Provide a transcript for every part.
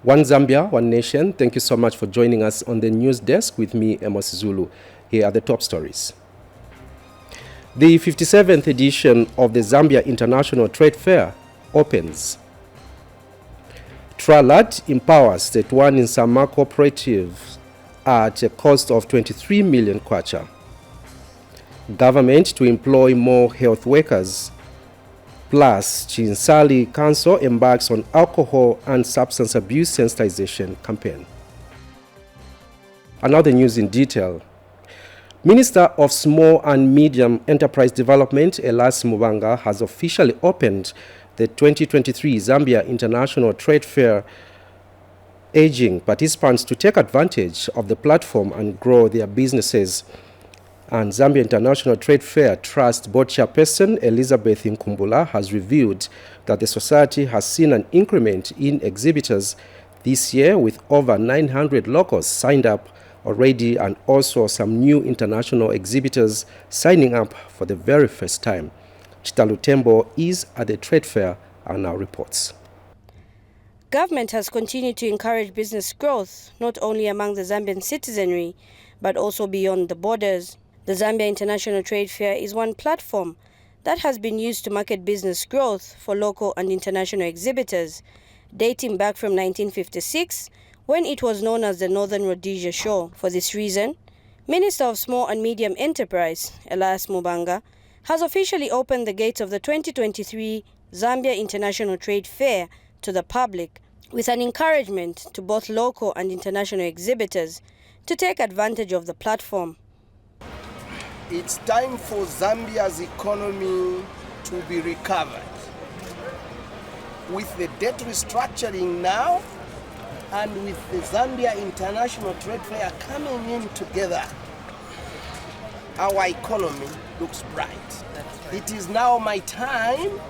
One Zambia, one nation. Thank you so much for joining us on the news desk with me, Amos Zulu. Here are the top stories. The 57th edition of the Zambia International Trade Fair opens. Tralat empowers State 1 in Sama Cooperative at a cost of 23 million kwacha. Government to employ more health workers. Plus, Chinsali Council embarks on alcohol and substance abuse sensitization campaign. And now the news in detail. Minister of Small and Medium Enterprise Development, Elias Mubanga, has officially opened the 2023 Zambia International Trade Fair, urging participants to take advantage of the platform and grow their businesses. And Zambia International Trade Fair Trust Board Chairperson Elizabeth Nkumbula has revealed that the society has seen an increment in exhibitors this year, with over 900 locals signed up already and also some new international exhibitors signing up for the very first time. Chitalutembo is at the trade fair and now reports. Government has continued to encourage business growth, not only among the Zambian citizenry, but also beyond the borders. The Zambia International Trade Fair is one platform that has been used to market business growth for local and international exhibitors, dating back from 1956, when it was known as the Northern Rhodesia Show. For this reason, Minister of Small and Medium Enterprise, Elias Mubanga, has officially opened the gates of the 2023 Zambia International Trade Fair to the public, with an encouragement to both local and international exhibitors to take advantage of the platform. It's time for Zambia's economy to be recovered. With the debt restructuring now, and with the Zambia International Trade Fair coming in together, our economy looks bright. Right. It is now my time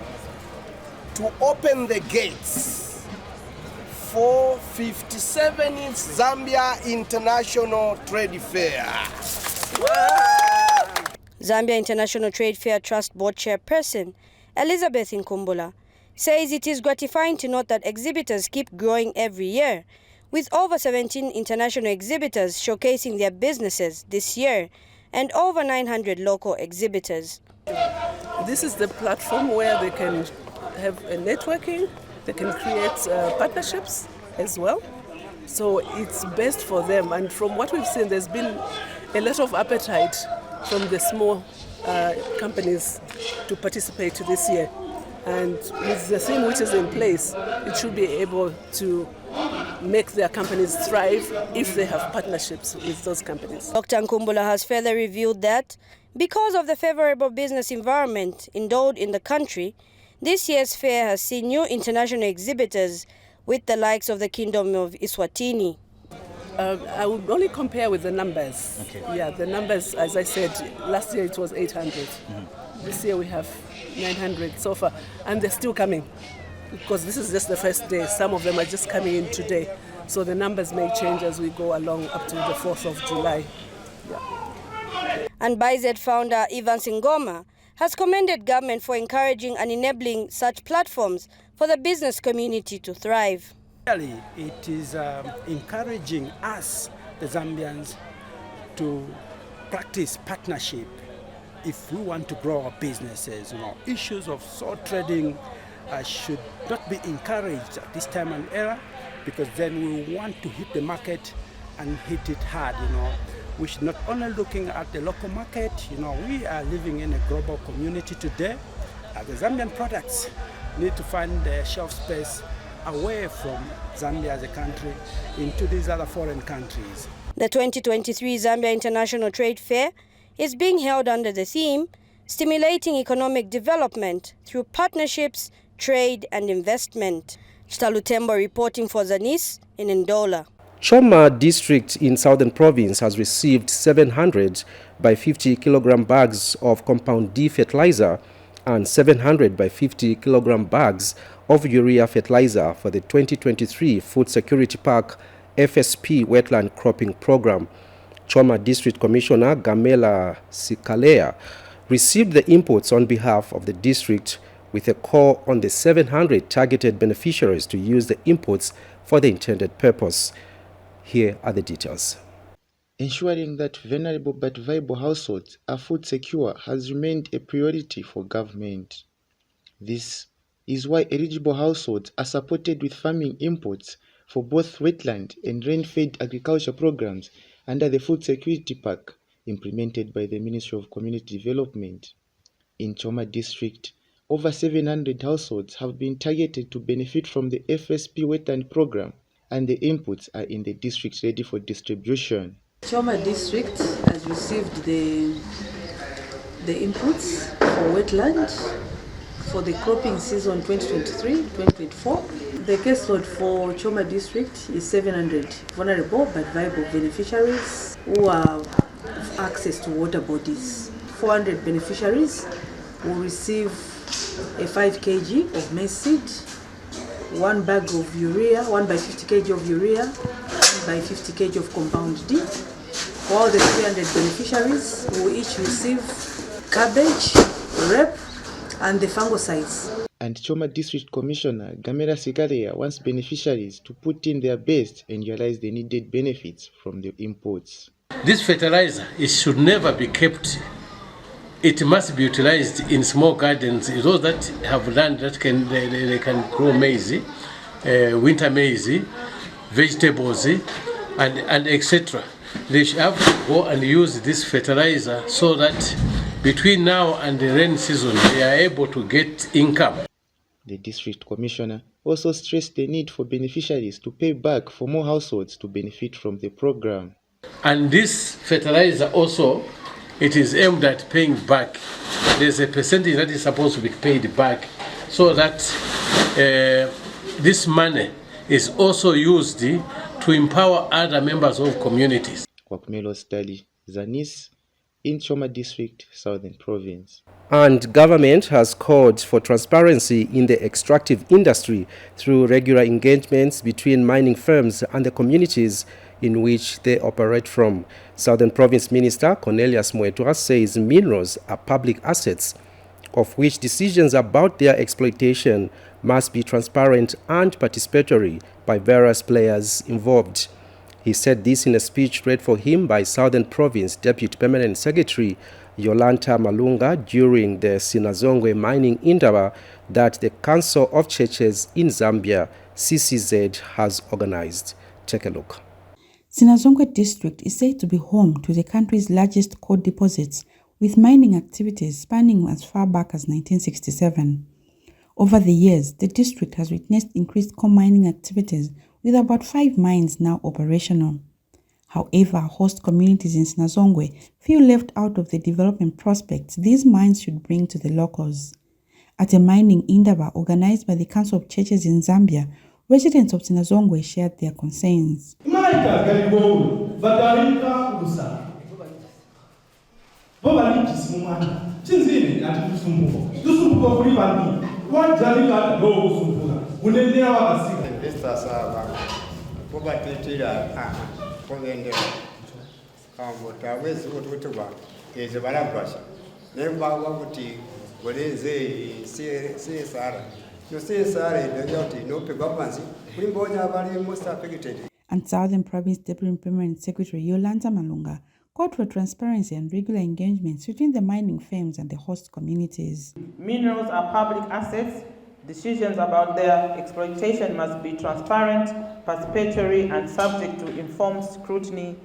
to open the gates for 57th Zambia International Trade Fair. Zambia International Trade Fair Trust Board Chairperson Elizabeth Nkumbula says it is gratifying to note that exhibitors keep growing every year, with over 17 international exhibitors showcasing their businesses this year and over 900 local exhibitors. This is the platform where they can have a networking, they can create partnerships as well. So it's best for them. And from what we've seen, there's been a lot of appetite from the small companies to participate this year. And with the theme which is in place, it should be able to make their companies thrive if they have partnerships with those companies. Dr. Nkumbula has further revealed that because of the favorable business environment endowed in the country, this year's fair has seen new international exhibitors with the likes of the Kingdom of Eswatini. I would only compare with the numbers. Okay. Yeah, the numbers, as I said, last year it was 800. This year we have 900 so far, and they're still coming because this is just the first day. Some of them are just coming in today, so the numbers may change as we go along up to the 4th of July. Yeah. And BIZ founder Ivan Singoma has commended government for encouraging and enabling such platforms for the business community to thrive. Really, it is encouraging us, the Zambians, to practice partnership if we want to grow our businesses. Issues of sword trading should not be encouraged at this time and era, because then we want to hit the market and hit it hard. We should not only looking at the local market. We are living in a global community today. The Zambian products need to find their shelf space away from Zambia as a country into these other foreign countries. The 2023 Zambia International Trade Fair is being held under the theme Stimulating Economic Development Through Partnerships, Trade and Investment. Chitalutembo reporting for Zanis in Ndola. Choma district in Southern Province has received 700 by 50 kilogram bags of compound D fertilizer and 700 by 50 kilogram bags of urea fertilizer for the 2023 Food Security Park FSP Wetland Cropping Program. Choma District Commissioner Gamela Sikalea received the inputs on behalf of the district with a call on the 700 targeted beneficiaries to use the inputs for the intended purpose. Here are the details. Ensuring that vulnerable but viable households are food secure has remained a priority for government. This is why eligible households are supported with farming inputs for both wetland and rain-fed agriculture programs under the Food Security Pack implemented by the Ministry of Community Development. In Choma District, over 700 households have been targeted to benefit from the FSP wetland program, and the inputs are in the district ready for distribution. Choma District has received the inputs for wetland for the cropping season 2023-2024. The caseload for Choma District is 700 vulnerable but viable beneficiaries who have access to water bodies. 400 beneficiaries will receive a 5 kg of maize seed, 1 bag of urea, 1 by 50 kg of urea, 1 by 50 kg of compound D. While the 300 beneficiaries will each receive cabbage, rep, and the fungicides. And Choma District Commissioner Gamera Sikaria wants beneficiaries to put in their best and realize the needed benefits from the imports. This fertilizer, it should never be kept. It must be utilized in small gardens. Those that have land that they can grow maize, winter maize, vegetables, and etc. They should have to go and use this fertilizer so that between now and the rain season, they are able to get income. The district commissioner also stressed the need for beneficiaries to pay back for more households to benefit from the program. And this fertilizer also, it is aimed at paying back. There's a percentage that is supposed to be paid back so that this money is also used to empower other members of communities. Kwakmelo Study, Zanis, in Choma District, Southern Province. And government has called for transparency in the extractive industry through regular engagements between mining firms and the communities in which they operate from. Southern Province Minister Cornelius Mwetua says minerals are public assets, of which decisions about their exploitation must be transparent and participatory by various players involved. He said this in a speech read for him by Southern Province Deputy Permanent Secretary Yolanta Malunga during the Sinazongwe mining Indaba that the Council of Churches in Zambia, CCZ, has organized. Take a look. Sinazongwe district is said to be home to the country's largest coal deposits, with mining activities spanning as far back as 1967. Over the years, the district has witnessed increased coal mining activities, with about 5 mines now operational. However, host communities in Sinazongwe feel left out of the development prospects these mines should bring to the locals. At a mining Indaba organized by the Council of Churches in Zambia, residents of Sinazongwe shared their concerns. And Southern Province Deputy Permanent Secretary Yolanta Malunga called for transparency and regular engagements between the mining firms and the host communities. Minerals are public assets. Decisions about their exploitation must be transparent, participatory, and subject to informed scrutiny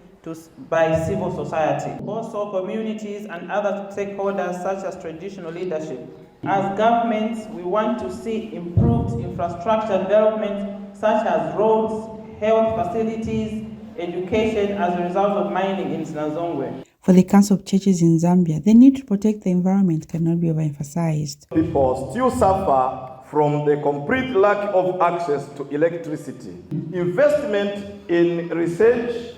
by civil society. Also, communities and other stakeholders such as traditional leadership. As governments, we want to see improved infrastructure development such as roads, health facilities, education as a result of mining in Sinazongwe. For the Council of Churches in Zambia, the need to protect the environment cannot be overemphasized. People still suffer from the complete lack of access to electricity. Investment in research,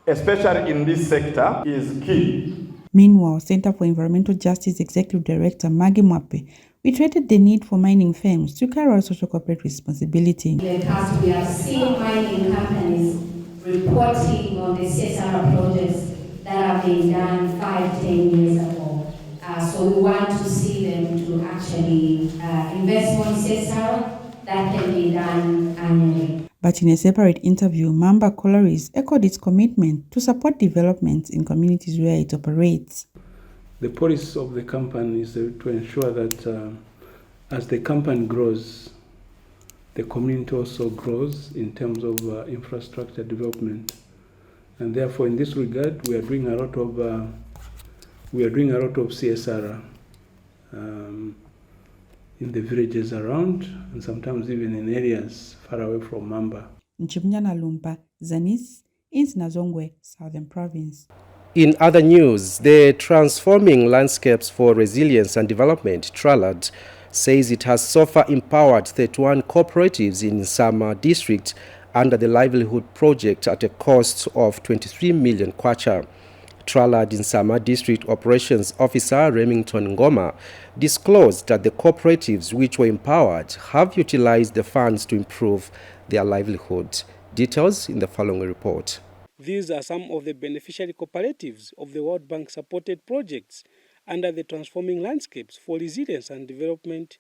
especially in this sector, is key. Meanwhile, Center for Environmental Justice Executive Director Maggie Mwape reiterated the need for mining firms to carry out social corporate responsibility. In the past, we have seen mining companies reporting on the CSR projects that have been done 5-10 years ago. So we want to see them to actually invest on CSR that can be done annually. But in a separate interview, Mamba Collieries echoed its commitment to support development in communities where it operates. The policy of the company is to ensure that as the company grows, the community also grows in terms of infrastructure development. And therefore, in this regard, we are doing a lot of CSR in the villages around, and sometimes even in areas far away from Mamba. Nchimunyana Lumpa, Zanis, in Sinazongwe, Southern Province. In other news, the Transforming Landscapes for Resilience and Development, TRALAD, says it has so far empowered 31 cooperatives in Nsama district under the Livelihood Project at a cost of 23 million kwacha. TRALAD Nsama District Operations Officer Remington Ngoma disclosed that the cooperatives which were empowered have utilized the funds to improve their livelihood. Details in the following report. These are some of the beneficiary cooperatives of the World Bank supported projects under the Transforming Landscapes for Resilience and Development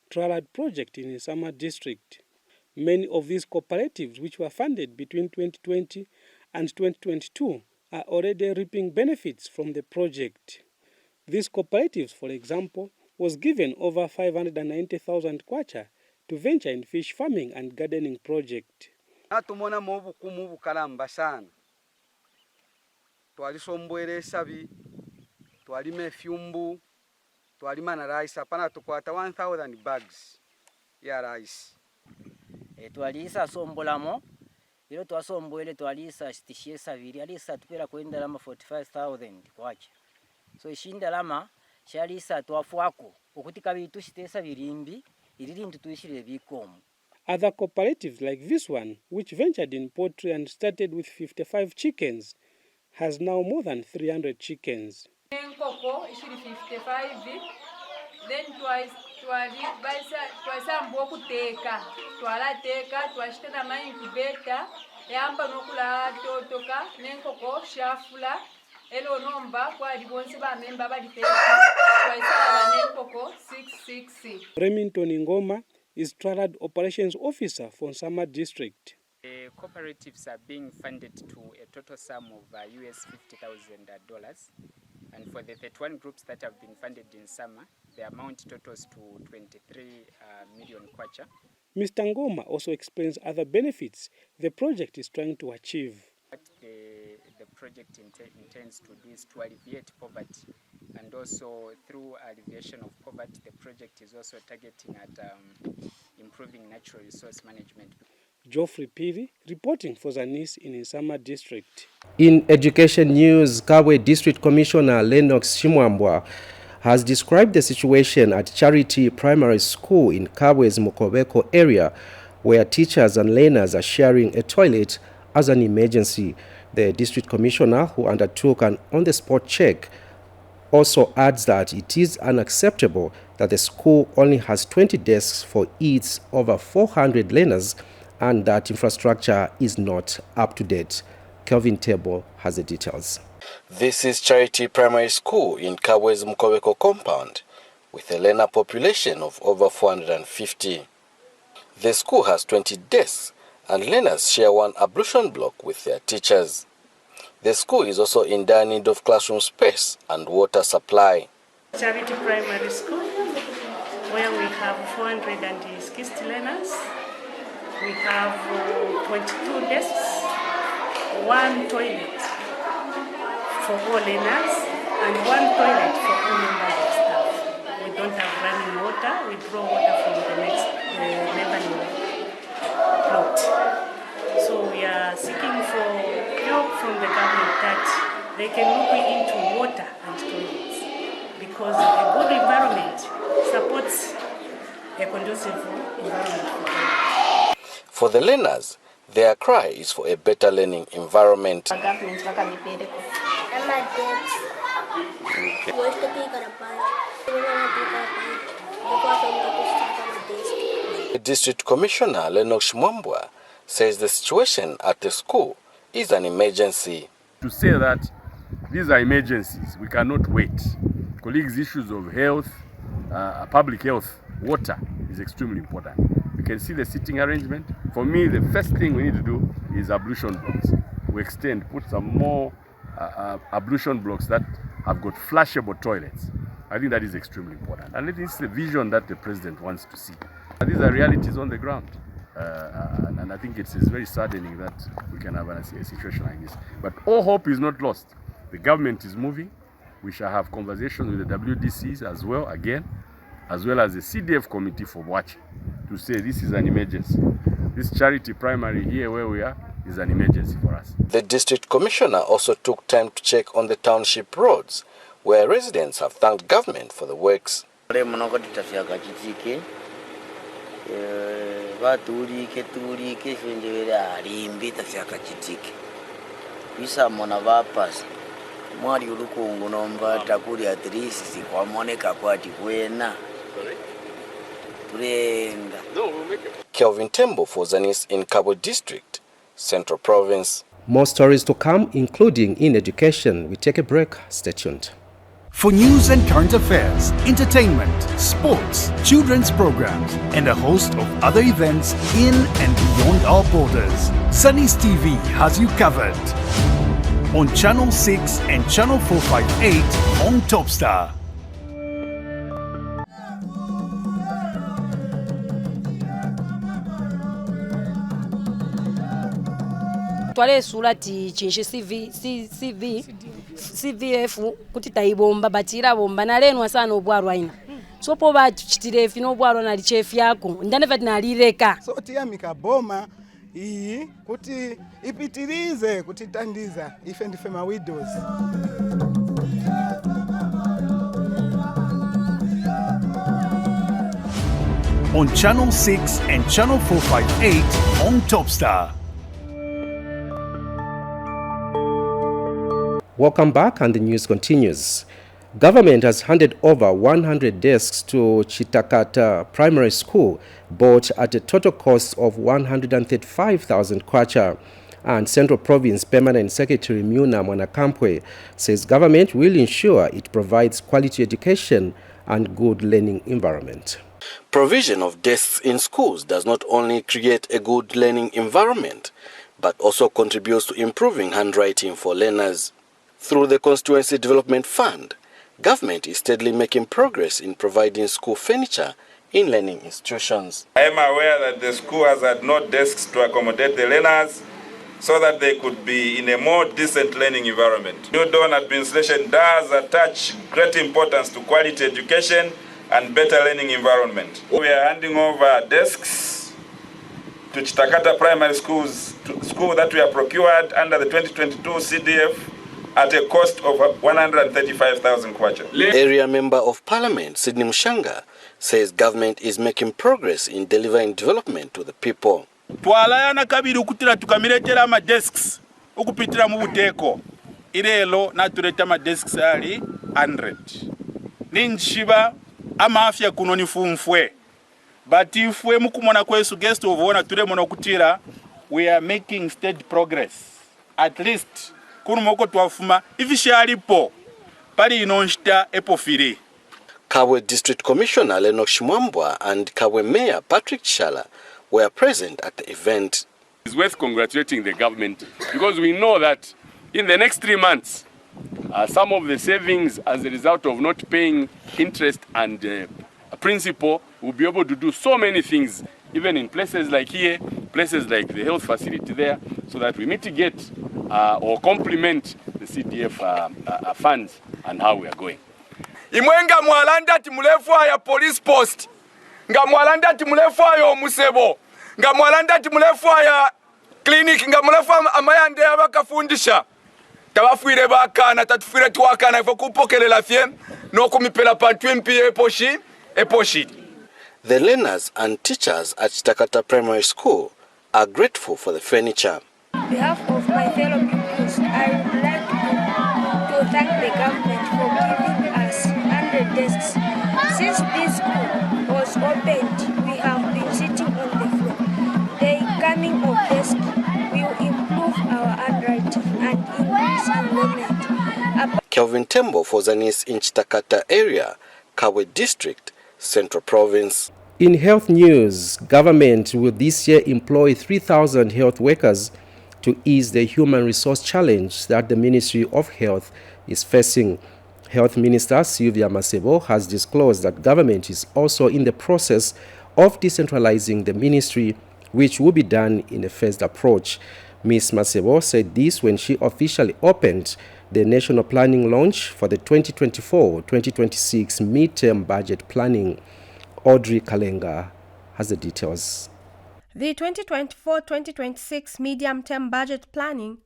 TRALAD project in Nsama district. Many of these cooperatives, which were funded between 2020 and 2022, are already reaping benefits from the project. These cooperatives, for example, was given over 590,000 kwacha to venture in fish farming and gardening project. Natumona mobu kumubu kalamba sana. Twalisomboere sabi, twalime fyumbu, twalima na rice, apana tukwata 1,000 bags ya rice. Twalisa sombolamo, ilo twasomboele twalisa stishie saviri, alisa tupela kwenda lama 45,000 kwacha. So ishinda lama, shalisa twafuako, ukutika bitu shitesa virimbi, ilili ntutuishile bikomu. Other cooperatives like this one, which ventured in poultry and started with 55 chickens, has now more than 300 chickens. Nkoko ishiri 55, then twice mboku teka, twala teka, twashitana ma incubator, yamba nokula totoka, nenkoko shafula, elo nomba kwa libonse ba memba ba diteka, twaisa nenkoko 660. Remington Ngoma is TRALAD Operations Officer for Nsama District. Cooperatives are being funded to a total sum of US $50,000, and for the 31 groups that have been funded in Nsama, the amount totals to 23 million kwacha. Mr. Ngoma also explains other benefits the project is trying to achieve. What the project intends to do is to alleviate poverty, and also through alleviation of poverty, the project is also targeting at improving natural resource management. Geoffrey Piri reporting for Zanis in Nsama district. In education news, Kabwe District Commissioner Lennox Shimwambwa has described the situation at Charity Primary School in Kabwe's Mukobeko area, where teachers and learners are sharing a toilet as an emergency. The district commissioner, who undertook an on-the-spot check, also adds that it is unacceptable that the school only has 20 desks for its over 400 learners and that infrastructure is not up to date. Kelvin Table has the details. This is Charity Primary School in Kabwe's Mukobeko compound with a learner population of over 450. The school has 20 desks and learners share one ablution block with their teachers. The school is also in dire need of classroom space and water supply. Charity Primary School, where we have 460 learners. We have 22 desks, one toilet for all learners, and one toilet for all members of staff. We don't have running water. We draw water from the next neighboring plot. So we are seeking for help from the government that they can look into water and toilets, because a good environment supports a conducive environment for them. For the learners, their cry is for a better learning environment. The District Commissioner Lennox Shimwambwa says the situation at the school is an emergency. To say that these are emergencies, we cannot wait. Colleagues, issues of health, public health, water is extremely important. We can see the seating arrangement. For me, the first thing we need to do is ablution blocks. We extend, put some more ablution blocks that have got flashable toilets. I think that is extremely important. And it is the vision that the president wants to see. These are realities on the ground. And I think it's very saddening that we can have a situation like this. But all hope is not lost. The government is moving. We shall have conversations with the WDCs as well, again, as well as the CDF committee for watching to say this is an emergency. This charity primary here where we are is an emergency for us. The district commissioner also took time to check on the township roads, where residents have thanked government for the works. Kelvin Tembo for Zanis in Cabo District, Central Province. More stories to come, including in education. We take a break. Stay tuned. For news and current affairs, entertainment, sports, children's programs, and a host of other events in and beyond our borders, Zanis TV has you covered. On Channel 6 and Channel 458 on Topstar. Twale sulati chinshi CVF kuti taibomba batira bomba na lenwa sana obwarwa ina sopo ba chitire fino obwarwa na chef yako ndane vati nalireka so tiyamika boma iyi kuti ipitirize kuti tandiza ife ndife ma widows. On Channel 6 and Channel 458 on Topstar. Welcome back, and the news continues. Government has handed over 100 desks to Chitakata Primary School, bought at a total cost of 135,000 kwacha. And Central Province Permanent Secretary Muna Mwanakampwe says government will ensure it provides quality education and good learning environment. Provision of desks in schools does not only create a good learning environment, but also contributes to improving handwriting for learners. Through the Constituency Development Fund, government is steadily making progress in providing school furniture in learning institutions. I am aware that the school has had no desks to accommodate the learners so that they could be in a more decent learning environment. New Dawn administration does attach great importance to quality education and better learning environment. We are handing over desks to Chitakata Primary School that we have procured under the 2022 CDF at a cost of 135,000 kwacha. Area Member of Parliament Sydney Mushanga says government is making progress in delivering development to the people. Twalayana kabiri ukutira tukamiletera ama desks ukupitira mu buteko irelo natuleta ama desks ali 100 ninchiba amafya kuno nifumfwe but ifwe mukumona kwesu guest of honor tule mono kutira we are making steady progress at least kuno moko twafuma ifishalipo pali inonshita epofire. Kabwe District Commissioner Lennox Shimwambwa and Kabwe Mayor Patrick Shala were present at the event. It's worth congratulating the government because we know that in the next 3 months, some of the savings as a result of not paying interest and principal will be able to do so many things, even in places like here, places like the health facility there, so that we mitigate or complement the CDF funds and how we are going. Imwenga mwalanda timulefu ya police post, nga mwalanda timulefu ya omusebo, nga mwalanda timulefu ya clinic, nga mulefu amayande abakafundisha. Tabafuire bakana tatufire twakana ifo kupokelela fye no kumipela pantwimpi eposhi. The learners and teachers at Chitakata Primary School are grateful for the furniture. On behalf of my fellow pupils, I would like to thank the government for giving us 100 desks. Since this school was opened, we have been sitting on the floor. The coming of desks will improve our handwriting and increase enrollment. Kelvin Tembo for Zanis in Chitakata area, Kabwe District, Central Province. In health news, government will this year employ 3,000 health workers to ease the human resource challenge that the Ministry of Health is facing. Health Minister Sylvia Masebo has disclosed that government is also in the process of decentralizing the ministry, which will be done in a phased approach. Ms. Masebo said this when she officially opened the national planning launch for the 2024-2026 midterm budget planning. Audrey Kalenga has the details. The 2024-2026 medium-term budget planning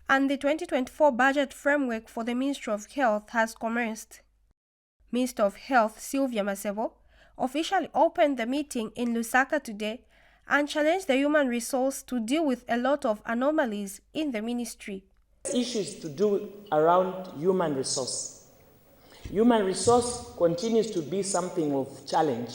and the 2024 budget framework for the Ministry of Health has commenced. Minister of Health Sylvia Masebo officially opened the meeting in Lusaka today and challenged the human resource to deal with a lot of anomalies in the ministry. Issues to do around human resource. Human resource continues to be something of challenge,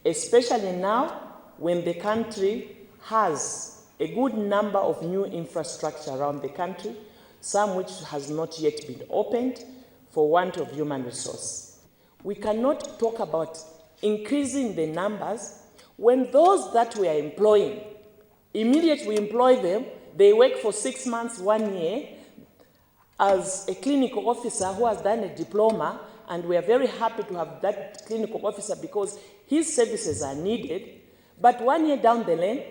especially now when the country has a good number of new infrastructure around the country, some which has not yet been opened for want of human resource. We cannot talk about increasing the numbers when those that we are employing, immediately we employ them, they work for 6 months, 1 year, as a clinical officer who has done a diploma, and we are very happy to have that clinical officer because his services are needed. But 1 year down the lane,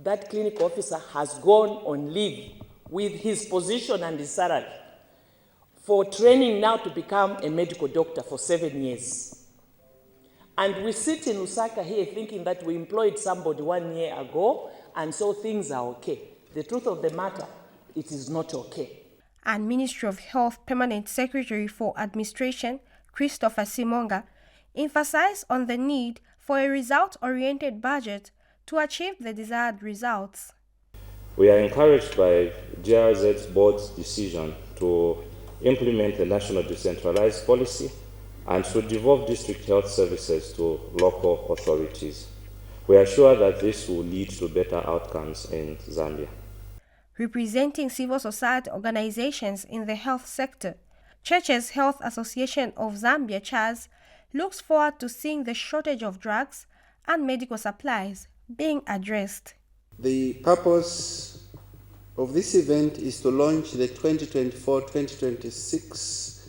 that clinical officer has gone on leave with his position and his salary for training now to become a medical doctor for 7 years. And we sit in Lusaka here thinking that we employed somebody 1 year ago, and so things are okay. The truth of the matter, it is not okay. And Ministry of Health Permanent Secretary for Administration, Christopher Simonga, emphasized on the need for a result-oriented budget to achieve the desired results. We are encouraged by GRZ's board's decision to implement the national decentralized policy and to devolve district health services to local authorities. We are sure that this will lead to better outcomes in Zambia. Representing civil society organizations in the health sector, Churches Health Association of Zambia, CHAZ, looks forward to seeing the shortage of drugs and medical supplies being addressed. The purpose of this event is to launch the 2024-2026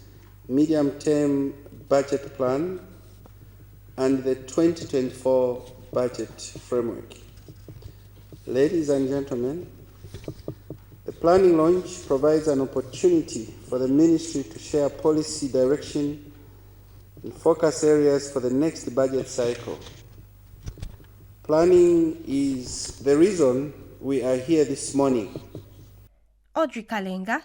medium-term budget plan and the 2024 budget framework. Ladies and gentlemen, the planning launch provides an opportunity for the ministry to share policy direction and focus areas for the next budget cycle. Planning is the reason we are here this morning. Audrey Kalenga,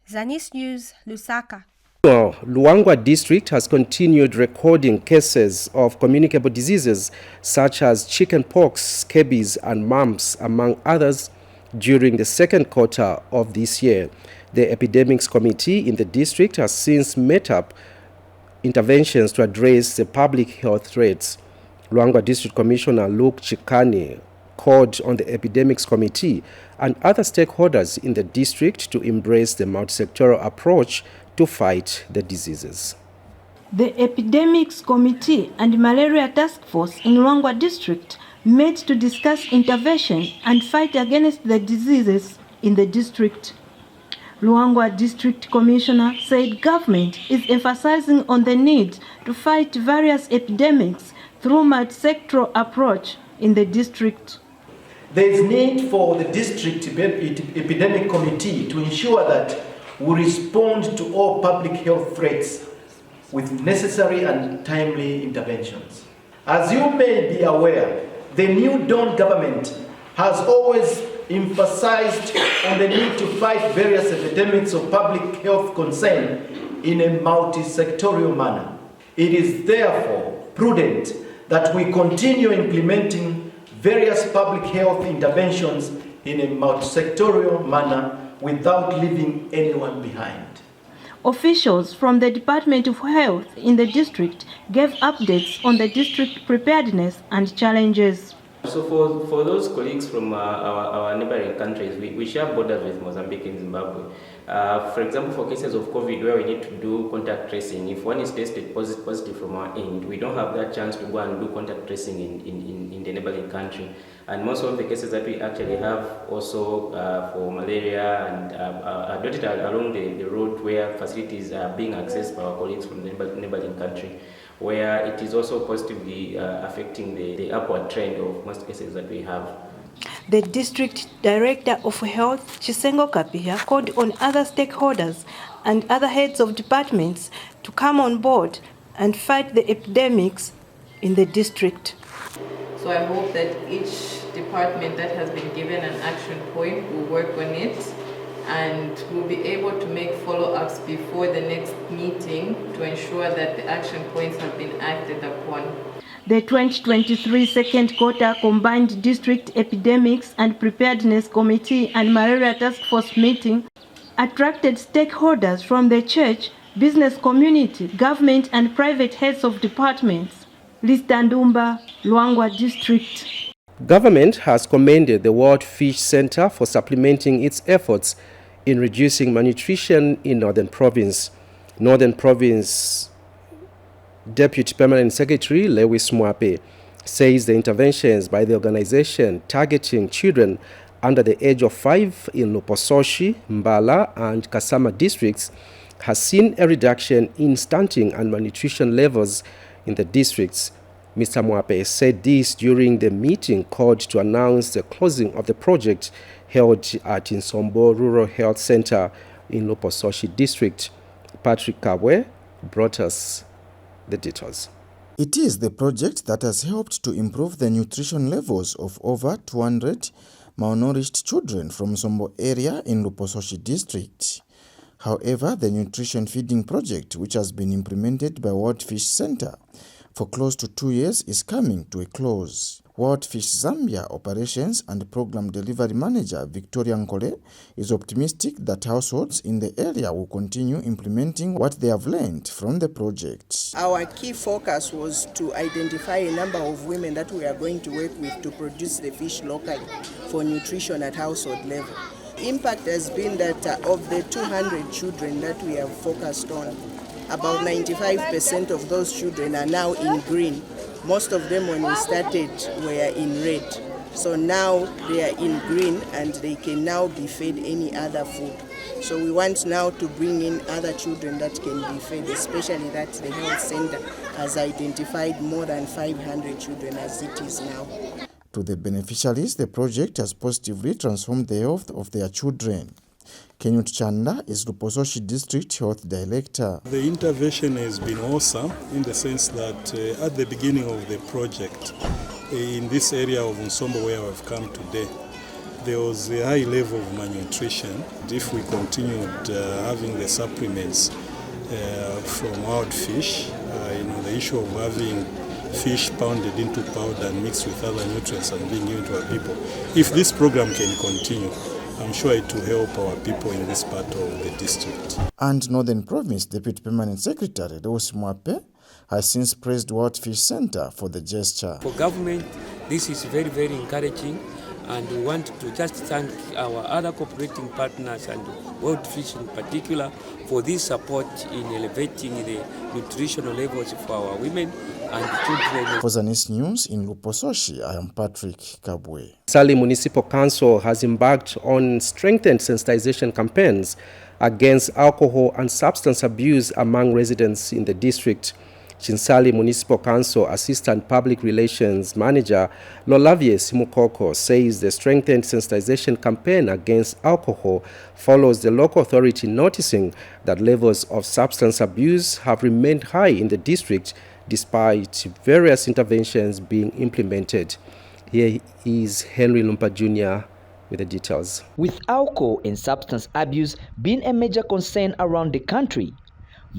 Zanis News, Lusaka. Luangwa district has continued recording cases of communicable diseases such as chickenpox, scabies, and mumps, among others, during the second quarter of this year. The Epidemics Committee in the district has since met up interventions to address the public health threats. Luangwa District Commissioner Luke Chikani called on the Epidemics Committee and other stakeholders in the district to embrace the multi-sectoral approach to fight the diseases. The Epidemics Committee and Malaria Task Force in Luangwa District met to discuss intervention and fight against the diseases in the district. Luangwa District Commissioner said government is emphasizing on the need to fight various epidemics through multi-sectoral approach in the district. There is need for the district epidemic committee to ensure that we respond to all public health threats with necessary and timely interventions. As you may be aware, the New Dawn government has always emphasized on the need to fight various epidemics of public health concern in a multi-sectorial manner. It is therefore prudent that we continue implementing various public health interventions in a multi-sectorial manner without leaving anyone behind. Officials from the Department of Health in the district gave updates on the district preparedness and challenges. So for those colleagues from our neighboring countries, we share borders with Mozambique and Zimbabwe. For example, for cases of COVID where we need to do contact tracing, if one is tested positive from our end, we don't have that chance to go and do contact tracing in the neighboring country. And most of the cases that we actually have also for malaria and are dotted along the road where facilities are being accessed by our colleagues from the neighboring country, where it is also positively affecting the upward trend of most cases that we have. The District Director of Health, Chisengo Kapia, called on other stakeholders and other heads of departments to come on board and fight the epidemics in the district. So I hope that each department that has been given an action point will work on it, and we'll be able to make follow-ups before the next meeting to ensure that the action points have been acted upon. The 2023 second quarter combined District Epidemics and Preparedness Committee and Malaria Task Force meeting attracted stakeholders from the church, business community, government and private heads of departments. Lista Ndumba, Luangwa District. Government has commended the World Fish Center for supplementing its efforts in reducing malnutrition in Northern Province. Northern Province Deputy Permanent Secretary Lewis Mwape says the interventions by the organization targeting children under the age of 5 in Lupososhi, Mbala and Kasama districts has seen a reduction in stunting and malnutrition levels in the districts. Mr. Mwape said this during the meeting called to announce the closing of the project held at Insombo Rural Health Center in Lupososhi district. Patrick Kabwe brought us the details. It is the project that has helped to improve the nutrition levels of over 200 malnourished children from Sombo area in Lupososhi district. However, the nutrition feeding project, which has been implemented by World Fish Center for close to 2 years, is coming to a close. World Fish Zambia Operations and Program Delivery Manager Victoria Nkole is optimistic that households in the area will continue implementing what they have learned from the project. Our key focus was to identify a number of women that we are going to work with to produce the fish locally for nutrition at household level. Impact has been that of the 200 children that we have focused on, about 95% of those children are now in green. Most of them when we started were in red. So now they are in green and they can now be fed any other food. So we want now to bring in other children that can be fed, especially that the health center has identified more than 500 children as it is now. To the beneficiaries, the project has positively transformed the health of their children. Kenyut Chanda is Lupososhi District Health Director. The intervention has been awesome in the sense that at the beginning of the project, in this area of Nsombo where we've come today, there was a high level of malnutrition. If we continued having the supplements from wild fish, the issue of having fish pounded into powder and mixed with other nutrients and being given to our people, if this program can continue, I'm sure it will help our people in this part of the district. And Northern Province Deputy Permanent Secretary Lewis Mwape has since praised World Fish Center for the gesture. For government, this is very, very encouraging, and we want to just thank our other cooperating partners and World Fish in particular for this support in elevating the nutritional levels for our women and children. For Zanis News in Lupososhi, I am Patrick Kabwe. Sali Municipal Council has embarked on strengthened sensitization campaigns against alcohol and substance abuse among residents in the district. Chinsali Municipal Council Assistant Public Relations Manager Lolavie Simukoko says the strengthened sensitization campaign against alcohol follows the local authority noticing that levels of substance abuse have remained high in the district despite various interventions being implemented. Here is Henry Lumpa Jr. with the details. With alcohol and substance abuse being a major concern around the country,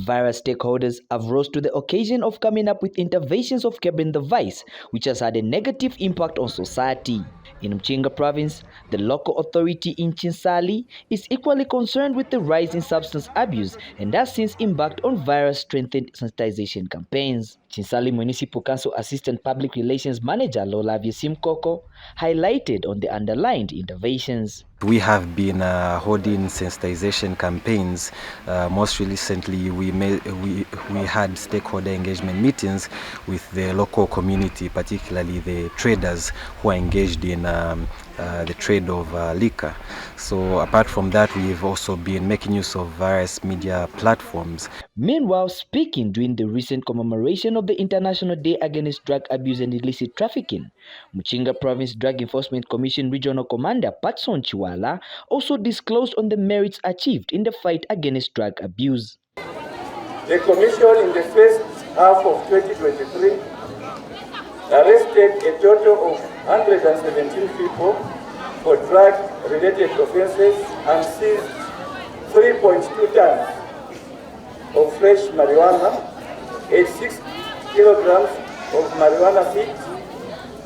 various stakeholders have rose to the occasion of coming up with interventions of curbing the vice, which has had a negative impact on society. In Mchinga province, the local authority in Chinsali is equally concerned with the rise in substance abuse and has since embarked on various strengthened sensitization campaigns. Chinsali Municipal Council Assistant Public Relations Manager Lola Simkoko highlighted on the underlined interventions. We have been holding sensitization campaigns. Most recently, we had stakeholder engagement meetings with the local community, particularly the traders who are engaged in the trade of liquor. So apart from that, we've also been making use of various media platforms. Meanwhile, speaking during the recent commemoration of the International Day Against Drug Abuse and Illicit Trafficking, Muchinga Province Drug Enforcement Commission Regional Commander Patson Chiwala also disclosed on the merits achieved in the fight against drug abuse. The Commission in the first half of 2023 arrested a total of 117 people for drug-related offences and seized 3.2 tons of fresh marijuana, 86 kilograms of marijuana seed,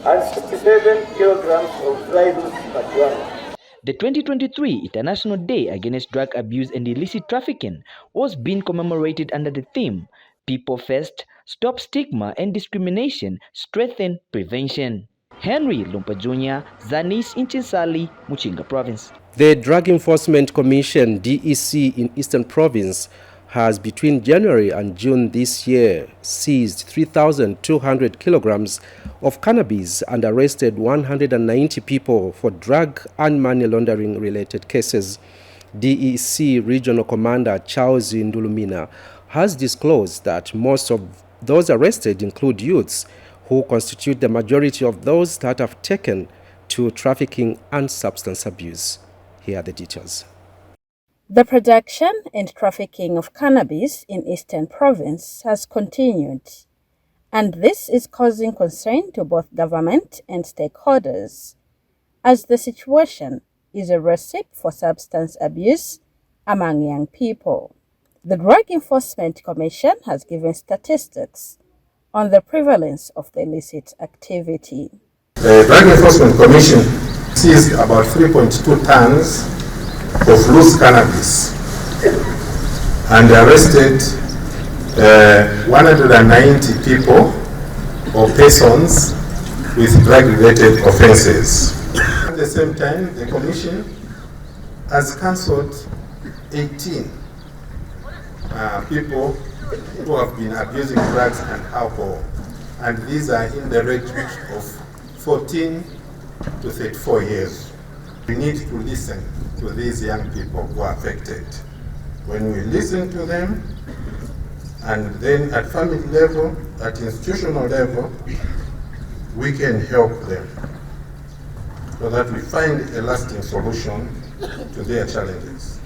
and 67 kilograms of dry loose marijuana. The 2023 International Day Against Drug Abuse and Illicit Trafficking was being commemorated under the theme People First, Stop Stigma and Discrimination, Strengthen Prevention. Henry Lumpa Jr., Zanis in Chinsali, Muchinga Province. The Drug Enforcement Commission, DEC, in Eastern Province has between January and June this year seized 3,200 kilograms of cannabis and arrested 190 people for drug and money laundering related cases. DEC Regional Commander Charles Ndulumina has disclosed that most of those arrested include youths who constitute the majority of those that have taken to trafficking and substance abuse. Here are the details. The production and trafficking of cannabis in Eastern Province has continued, and this is causing concern to both government and stakeholders, as the situation is a recipe for substance abuse among young people. The Drug Enforcement Commission has given statistics on the prevalence of the illicit activity. The Drug Enforcement Commission seized about 3.2 tons of loose cannabis and arrested 190 people or persons with drug-related offences. At the same time, the Commission has cancelled 18 people who have been abusing drugs and alcohol, and these are in the range of 14 to 34 years. We need to listen to these young people who are affected. When we listen to them, and then at family level, at institutional level, we can help them so that we find a lasting solution to their challenges.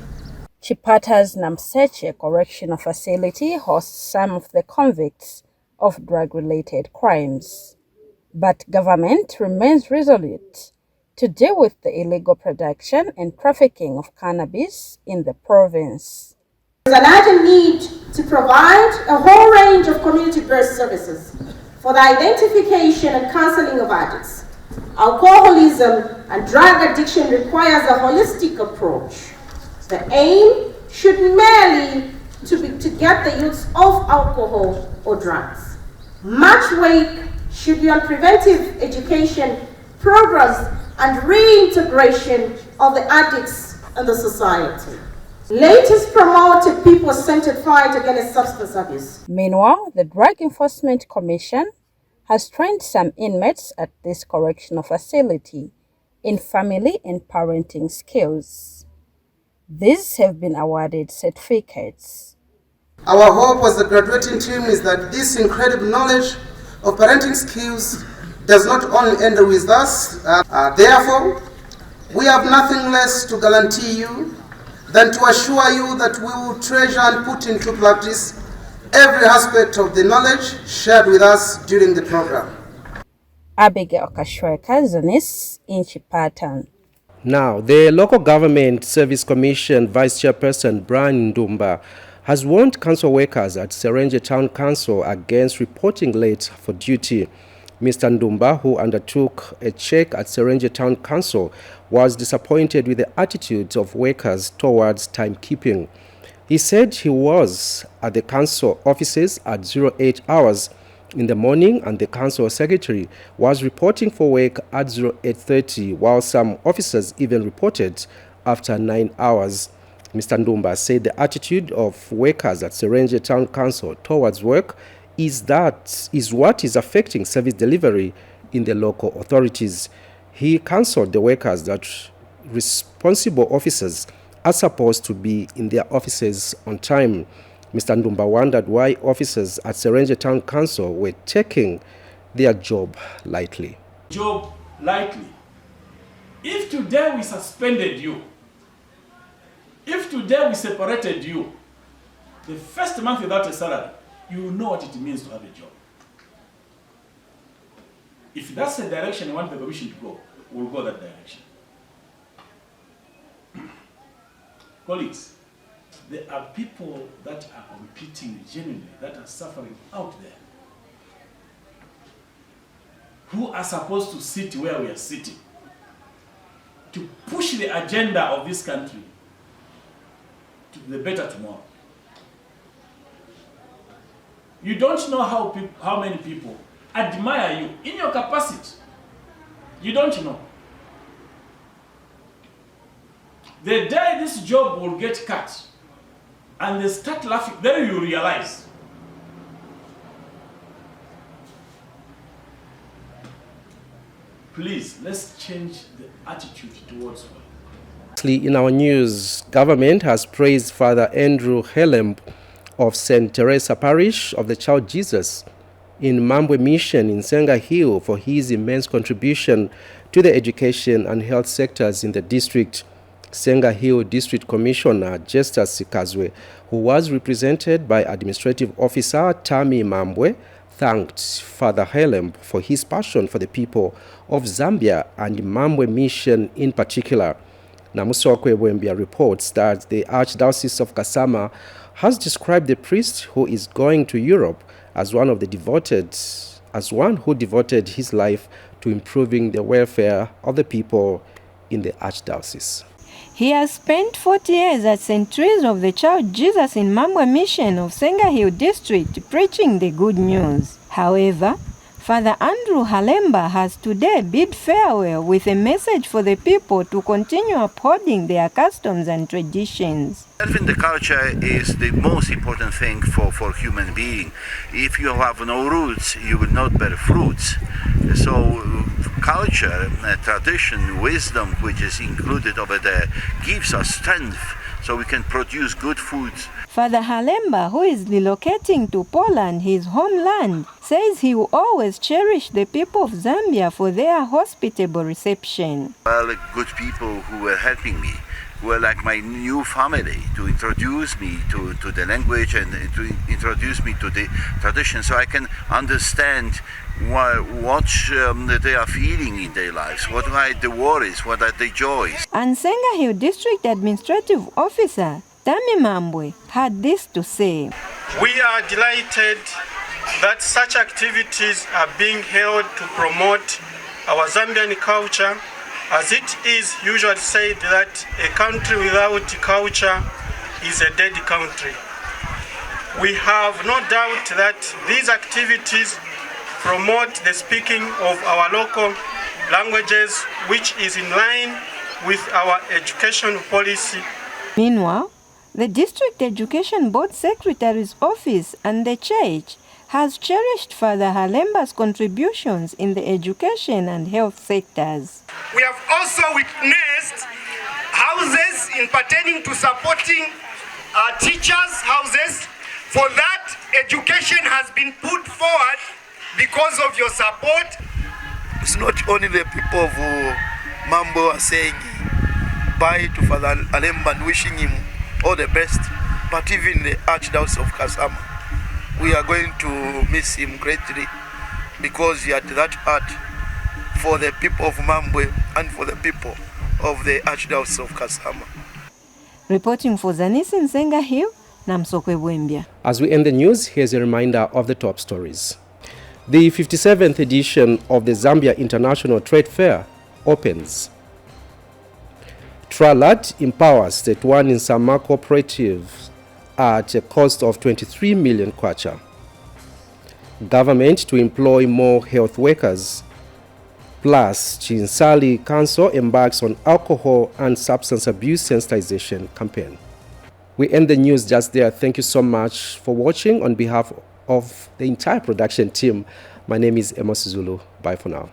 Chipata's Namseche Correctional Facility hosts some of the convicts of drug-related crimes, but government remains resolute to deal with the illegal production and trafficking of cannabis in the province. There's an urgent need to provide a whole range of community-based services for the identification and counseling of addicts. Alcoholism and drug addiction requires a holistic approach. The aim should merely to get the youths off alcohol or drugs. Much weight should be on preventive education programs and reintegration of the addicts in the society. Latest promote a people-centered fight against substance abuse. Meanwhile, the Drug Enforcement Commission has trained some inmates at this correctional facility in family and parenting skills. These have been awarded certificates. Our hope as the graduating team is that this incredible knowledge of parenting skills does not only end with us. Therefore, we have nothing less to guarantee you than to assure you that we will treasure and put into practice every aspect of the knowledge shared with us during the program. Abigail Kashweka, Zanis in Chipata. Now, the Local Government Service Commission Vice Chairperson Brian Ndumba has warned council workers at Serenje Town Council against reporting late for duty. Mr. Ndumba, who undertook a check at Serenje Town Council, was disappointed with the attitude of workers towards timekeeping. He said he was at the council offices at 08 hours in the morning, and the council secretary was reporting for work at 08:30, while some officers even reported after 9 hours. Mr. Ndumba said the attitude of workers at Serenje Town Council towards work is what is affecting service delivery in the local authorities. He counseled the workers that responsible officers are supposed to be in their offices on time. Mr. Ndumba wondered why officers at Serenje Town Council were taking their job lightly. If today we suspended you, if today we separated you, the first month without a salary, you will know what it means to have a job. If that's the direction you want the commission to go, we'll go that direction. Colleagues, there are people that are competing genuinely, that are suffering out there, who are supposed to sit where we are sitting, to push the agenda of this country to the better tomorrow. You don't know how many people admire you in your capacity. You don't know. The day this job will get cut and they start laughing, then you realize. Please, let's change the attitude towards work. In our news, government has praised Father Andrew Helem of St. Teresa Parish of the Child Jesus in Mambwe Mission in Senga Hill for his immense contribution to the education and health sectors in the district. Senga Hill District Commissioner Justus Sikazwe, who was represented by Administrative Officer Tami Mambwe, thanked Father Helem for his passion for the people of Zambia and Mambwe Mission in particular. Namusokwe Wembia reports that the Archdiocese of Kasama has described the priest who is going to Europe as one who devoted his life to improving the welfare of the people in the Archdiocese. He has spent 40 years at St. Teresa of the Child Jesus in Mambwe Mission of Senga Hill District preaching the good news. However, Father Andrew Halemba has today bid farewell with a message for the people to continue upholding their customs and traditions. Preserving the culture is the most important thing for human being. If you have no roots, you will not bear fruits. So culture, tradition, wisdom, which is included over there, gives us strength so we can produce good foods. Father Halemba, who is relocating to Poland, his homeland, says he will always cherish the people of Zambia for their hospitable reception. Well, good people who were helping me, who were like my new family, to introduce me to the language and to introduce me to the tradition so I can understand what they are feeling in their lives, what are the worries, what are the joys. And Senga Hill District Administrative Officer Tami Mambwe had this to say. We are delighted that such activities are being held to promote our Zambian culture, as it is usually said that a country without culture is a dead country. We have no doubt that these activities promote the speaking of our local languages, which is in line with our education policy. Meanwhile, the District Education Board Secretary's office and the church has cherished Father Halemba's contributions in the education and health sectors. We have also witnessed houses pertaining to supporting teachers' houses. For that, education has been put forward because of your support. It's not only the people of Mambo are saying bye to Father Halemba and wishing him all the best, but even the Archdiocese of Kasama. We are going to miss him greatly because he had that heart for the people of Mambwe and for the people of the Archdiocese of Kasama. Reporting for Zanis in Senga Hill, Namsokwe Bwembia. As we end the news, here's a reminder of the top stories. The 57th edition of the Zambia International Trade Fair opens. Tralat empowers State 1 in Sama Cooperative at a cost of 23 million kwacha. Government to employ more health workers. Plus, Chinsali Council embarks on alcohol and substance abuse sensitization campaign. We end the news just there. Thank you so much for watching. On behalf of the entire production team, my name is Amos Zulu. Bye for now.